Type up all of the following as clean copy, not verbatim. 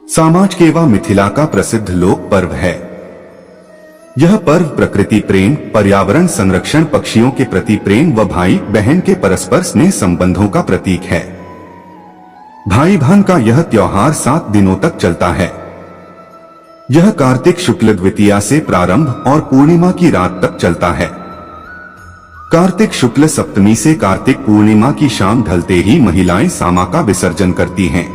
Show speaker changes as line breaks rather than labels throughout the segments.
सामाचकेवा मिथिला का प्रसिद्ध लोक पर्व है। यह पर्व प्रकृति प्रेम, पर्यावरण संरक्षण, पक्षियों के प्रति प्रेम व भाई बहन के परस्पर स्नेह संबंधों का प्रतीक है। भाई बहन का यह त्योहार 7 दिनों तक चलता है। यह कार्तिक शुक्ल द्वितीया से प्रारंभ और पूर्णिमा की रात तक चलता है। कार्तिक शुक्ल सप्तमी से कार्तिक पूर्णिमा की शाम ढलते ही महिलाएं सामा का विसर्जन करती हैं।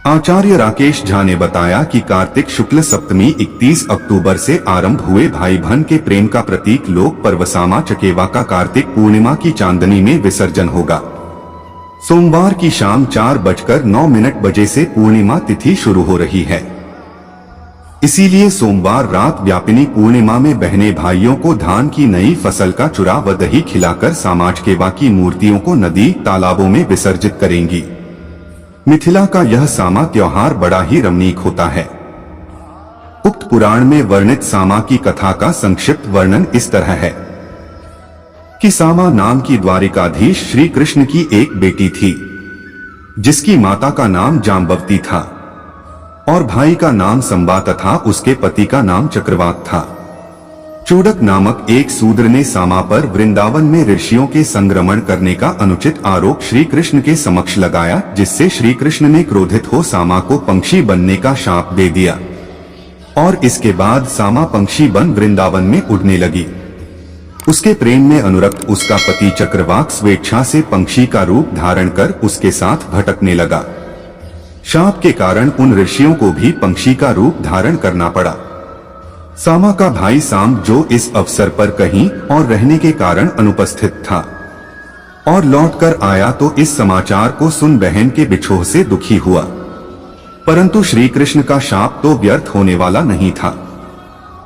आचार्य राकेश झा ने बताया कि कार्तिक शुक्ल सप्तमी 31 अक्टूबर से आरंभ हुए भाई बहन के प्रेम का प्रतीक लोक पर्व सामा चकेवा का कार्तिक पूर्णिमा की चांदनी में विसर्जन होगा। सोमवार की शाम 4:09 से पूर्णिमा तिथि शुरू हो रही है। इसीलिए सोमवार रात व्यापिनी पूर्णिमा में बहनें भाइयों को धान की नई फसल का चूरा व दही खिलाकर सामाचकेवा की मूर्तियों को नदी तालाबों में विसर्जित करेंगी। मिथिला का यह सामा त्योहार बड़ा ही रमणीक होता है। उक्त पुराण में वर्णित सामा की कथा का संक्षिप्त वर्णन इस तरह है कि सामा नाम की द्वारिकाधीश श्री कृष्ण की एक बेटी थी, जिसकी माता का नाम जाम्बवती था और भाई का नाम संबा तथा उसके पति का नाम चक्रवाक था। चूडक नामक एक शूद्र ने सामा पर वृंदावन में ऋषियों के संक्रमण करने का अनुचित आरोप श्री कृष्ण के समक्ष लगाया, जिससे श्री कृष्ण ने क्रोधित हो सामा को पंक्षी बनने का शाप दे दिया और इसके बाद सामा पंक्षी बन वृंदावन में उड़ने लगी। उसके प्रेम में अनुरक्त उसका पति चक्रवाक स्वेच्छा से पंक्षी का रूप धारण कर उसके साथ भटकने लगा। शाप के कारण उन ऋषियों को भी पंक्षी का रूप धारण करना पड़ा। सामा का भाई साम, जो इस अवसर पर कहीं और रहने के कारण अनुपस्थित था और लौटकर आया, तो इस समाचार को सुन बहन के बिछोह से दुखी हुआ, परंतु श्री कृष्ण का शाप तो व्यर्थ होने वाला नहीं था।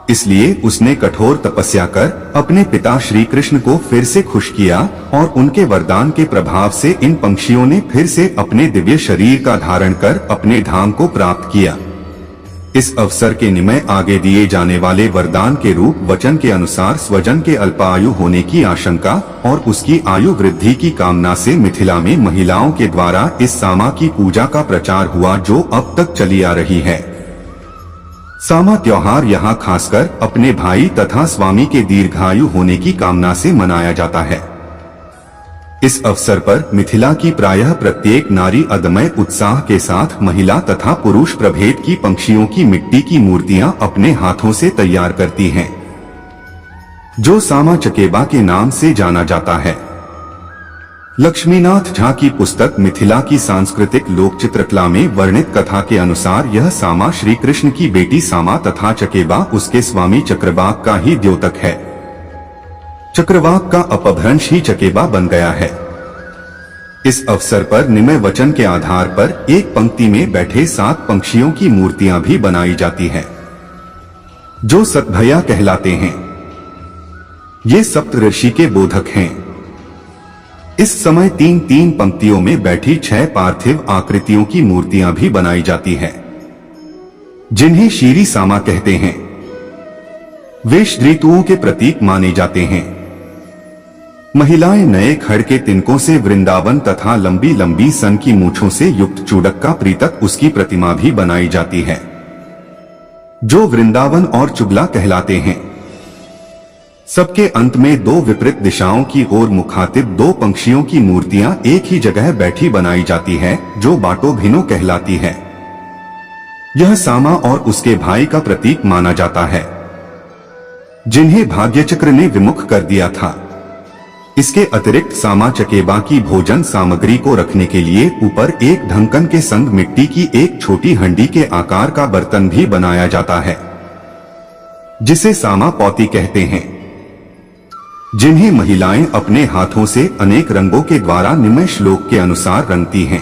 इसलिए उसने कठोर तपस्या कर अपने पिता श्री कृष्ण को फिर से खुश किया और उनके वरदान के प्रभाव से इन पंक्षियों ने फिर से अपने दिव्य शरीर का धारण कर अपने धाम को प्राप्त किया। इस अवसर के निमित्त आगे दिए जाने वाले वरदान के रूप वचन के अनुसार स्वजन के अल्पायु होने की आशंका और उसकी आयु वृद्धि की कामना से मिथिला में महिलाओं के द्वारा इस सामा की पूजा का प्रचार हुआ, जो अब तक चली आ रही है। सामा त्योहार यहाँ खासकर अपने भाई तथा स्वामी के दीर्घायु होने की कामना से मनाया जाता है। इस अवसर पर मिथिला की प्रायः प्रत्येक नारी अदम्य उत्साह के साथ महिला तथा पुरुष प्रभेद की पंक्षियों की मिट्टी की मूर्तियां अपने हाथों से तैयार करती हैं, जो सामा चकेवा के नाम से जाना जाता है। लक्ष्मीनाथ झा की पुस्तक मिथिला की सांस्कृतिक लोक चित्रकला में वर्णित कथा के अनुसार यह सामा श्री कृष्ण की बेटी सामा तथा चकेवा उसके स्वामी चक्रवाक का ही द्योतक है। चक्रवाक का अपभ्रंश ही चकेवा बन गया है। इस अवसर पर निम्न वचन के आधार पर एक पंक्ति में बैठे 7 पंक्षियों की मूर्तियां भी बनाई जाती हैं, जो सतभया कहलाते हैं। ये सप्त ऋषि के बोधक हैं। इस समय 3-3 पंक्तियों में बैठी 6 पार्थिव आकृतियों की मूर्तियां भी बनाई जाती हैं, जिन्हें शीरी सामा कहते हैं। वे ऋतुओं के प्रतीक माने जाते हैं। महिलाएं नए खड़ के तिनकों से वृंदावन तथा लंबी लंबी सन की मूछों से युक्त चूडक का प्रीतक उसकी प्रतिमा भी बनाई जाती है, जो वृंदावन और चुगला कहलाते हैं। सबके अंत में 2 विपरीत दिशाओं की ओर मुखातिब 2 पंक्षियों की मूर्तियां एक ही जगह बैठी बनाई जाती है, जो बाटो भिनो कहलाती है। यह सामा और उसके भाई का प्रतीक माना जाता है, जिन्हें भाग्यचक्र ने विमुख कर दिया था। इसके अतिरिक्त सामा चकेवा की भोजन सामग्री को रखने के लिए ऊपर एक ढक्कन के संग मिट्टी की एक छोटी हंडी के आकार का बर्तन भी बनाया जाता है, जिसे सामा पौती कहते हैं, जिन्हें महिलाएं अपने हाथों से अनेक रंगों के द्वारा निम्न श्लोक के अनुसार रंगती हैं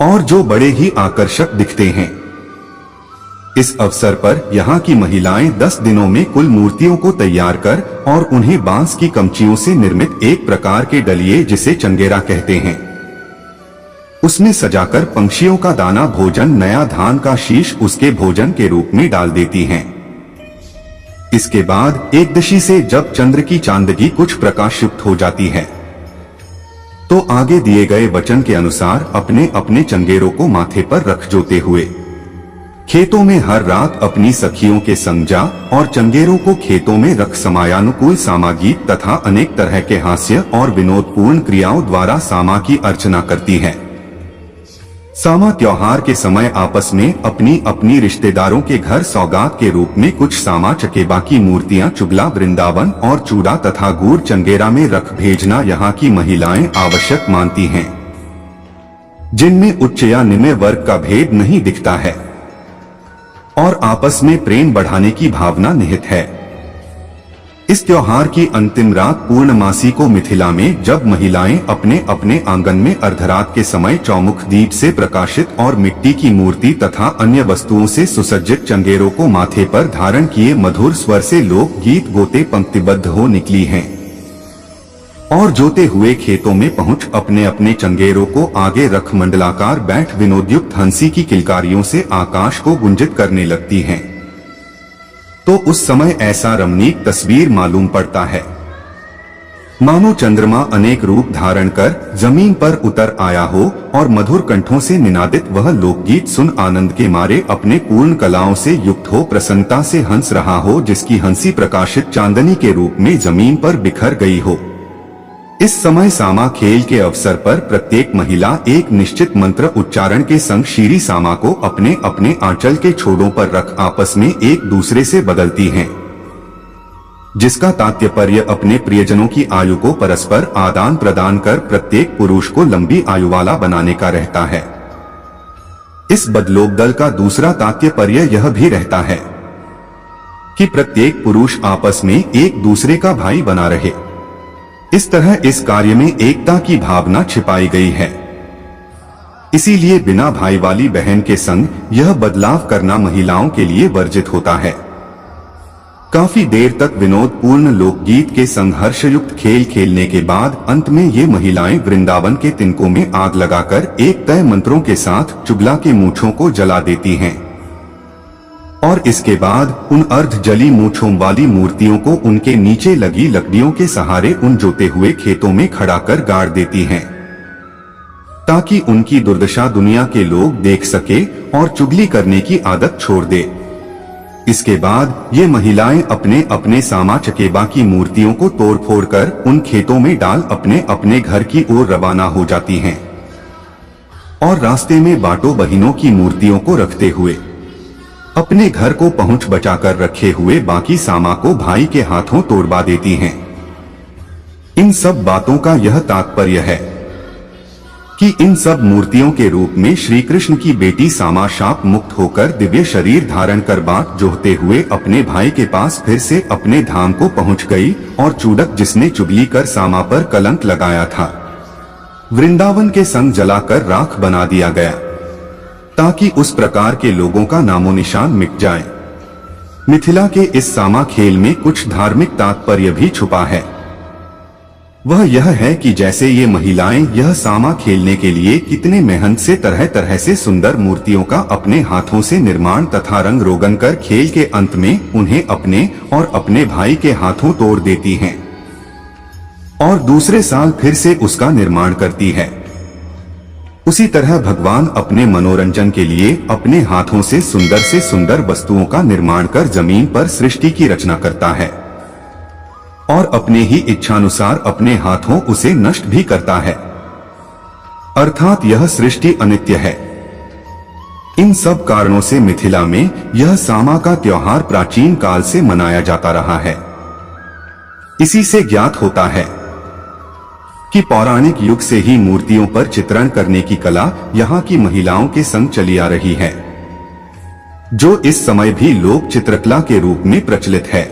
और जो बड़े ही आकर्षक दिखते हैं। इस अवसर पर यहाँ की महिलाएं 10 दिनों में कुल मूर्तियों को तैयार कर और उन्हें बांस की कमचियों से निर्मित एक प्रकार के डलिए, जिसे चंगेरा कहते हैं, उसमें सजाकर पंक्षियों का दाना भोजन नया धान का शीश उसके भोजन के रूप में डाल देती हैं। इसके बाद एकदशी से जब चंद्र की चांदगी कुछ प्रकाशयुक्त हो जाती है, तो आगे दिए गए वचन के अनुसार अपने अपने चंगेरों को माथे पर रख जोते हुए खेतों में हर रात अपनी सखियों के संग जा और चंगेरों को खेतों में रख समयानुकूल सामागीत तथा अनेक तरह के हास्य और विनोदपूर्ण क्रियाओं द्वारा सामा की अर्चना करती है। सामा त्योहार के समय आपस में अपनी अपनी रिश्तेदारों के घर सौगात के रूप में कुछ सामा चकेबा की मूर्तियां चुगला वृंदावन और चूड़ा तथा गुड़ चंगेरा में रख भेजना यहाँ की महिलाएं आवश्यक मानती हैं, जिनमें उच्च या निम्न वर्ग का भेद नहीं दिखता है और आपस में प्रेम बढ़ाने की भावना निहित है। इस त्योहार की अंतिम रात पूर्णमासी को मिथिला में जब महिलाएं अपने अपने आंगन में अर्धरात के समय चौमुख दीप से प्रकाशित और मिट्टी की मूर्ति तथा अन्य वस्तुओं से सुसज्जित चंगेरों को माथे पर धारण किए मधुर स्वर से लोक गीत गोते पंक्तिबद्ध हो निकली हैं और जोते हुए खेतों में पहुंच अपने अपने चंगेरों को आगे रख मंडलाकार बैठ विनोदयुक्त हंसी की किलकारियों से आकाश को गुंजित करने लगती हैं। तो उस समय ऐसा रमणीक तस्वीर मालूम पड़ता है मानो चंद्रमा अनेक रूप धारण कर जमीन पर उतर आया हो और मधुर कंठों से निनादित वह लोकगीत सुन आनंद के मारे अपने पूर्ण कलाओं से युक्त हो प्रसन्नता से हंस रहा हो, जिसकी हंसी प्रकाशित चांदनी के रूप में जमीन पर बिखर गई हो। इस समय सामा खेल के अवसर पर प्रत्येक महिला एक निश्चित मंत्र उच्चारण के संग शीरी सामा को अपने अपने आंचल के छोड़ों पर रख आपस में एक दूसरे से बदलती हैं, जिसका तात्पर्य अपने प्रियजनों की आयु को परस्पर आदान प्रदान कर प्रत्येक पुरुष को लंबी आयु वाला बनाने का रहता है। इस बदलोबदल का दूसरा तात्पर्य यह भी रहता है कि प्रत्येक पुरुष आपस में एक दूसरे का भाई बना रहे। इस तरह इस कार्य में एकता की भावना छिपाई गई है। इसीलिए बिना भाई वाली बहन के संग यह बदलाव करना महिलाओं के लिए वर्जित होता है। काफी देर तक विनोदपूर्ण लोकगीत के संग हर्षयुक्त खेल खेलने के बाद अंत में ये महिलाएं वृंदावन के तिनकों में आग लगाकर एक तय मंत्रों के साथ चुगला के मूंछों को जला देती हैं और इसके बाद उन अर्ध जली मूंछों वाली मूर्तियों को उनके नीचे लगी लकड़ियों के सहारे उन जोते हुए खेतों में खड़ा कर गाड़ देती हैं, ताकि उनकी दुर्दशा दुनिया के लोग देख सके और चुगली करने की आदत छोड़ दे। इसके बाद ये महिलाएं अपने अपने सामा चकेबा की मूर्तियों को तोड़ फोड़ कर उन खेतों में डाल अपने अपने घर की ओर रवाना हो जाती हैं और रास्ते में बाटों बहिनों की मूर्तियों को रखते हुए अपने घर को पहुंच बचाकर रखे हुए बाकी सामा को भाई के हाथों तोड़वा देती हैं। इन सब बातों का यह तात्पर्य है कि इन सब मूर्तियों के रूप में श्री कृष्ण की बेटी सामा शाप मुक्त होकर दिव्य शरीर धारण कर बाट जोहते हुए अपने भाई के पास फिर से अपने धाम को पहुंच गई और चूड़क जिसने चुगली कर सामा पर कलंक लगाया था, वृंदावन के संग जलाकर राख बना दिया गया, ताकि उस प्रकार के लोगों का नामो निशान मिट जाए। मिथिला के इस सामा खेल में कुछ धार्मिक तात्पर्य भी छुपा है। वह यह है कि जैसे ये महिलाएं यह सामा खेलने के लिए कितने मेहनत से तरह तरह से सुंदर मूर्तियों का अपने हाथों से निर्माण तथा रंग रोगन कर खेल के अंत में उन्हें अपने और अपने भाई के हाथों तोड़ देती हैं और दूसरे साल फिर से उसका निर्माण करती है, उसी तरह भगवान अपने मनोरंजन के लिए अपने हाथों से सुंदर वस्तुओं का निर्माण कर जमीन पर सृष्टि की रचना करता है और अपने ही इच्छानुसार अपने हाथों उसे नष्ट भी करता है, अर्थात यह सृष्टि अनित्य है। इन सब कारणों से मिथिला में यह सामा का त्योहार प्राचीन काल से मनाया जाता रहा है। इसी से ज्ञात होता है कि पौराणिक युग से ही मूर्तियों पर चित्रण करने की कला यहाँ की महिलाओं के संग चली आ रही है, जो इस समय भी लोक चित्रकला के रूप में प्रचलित है।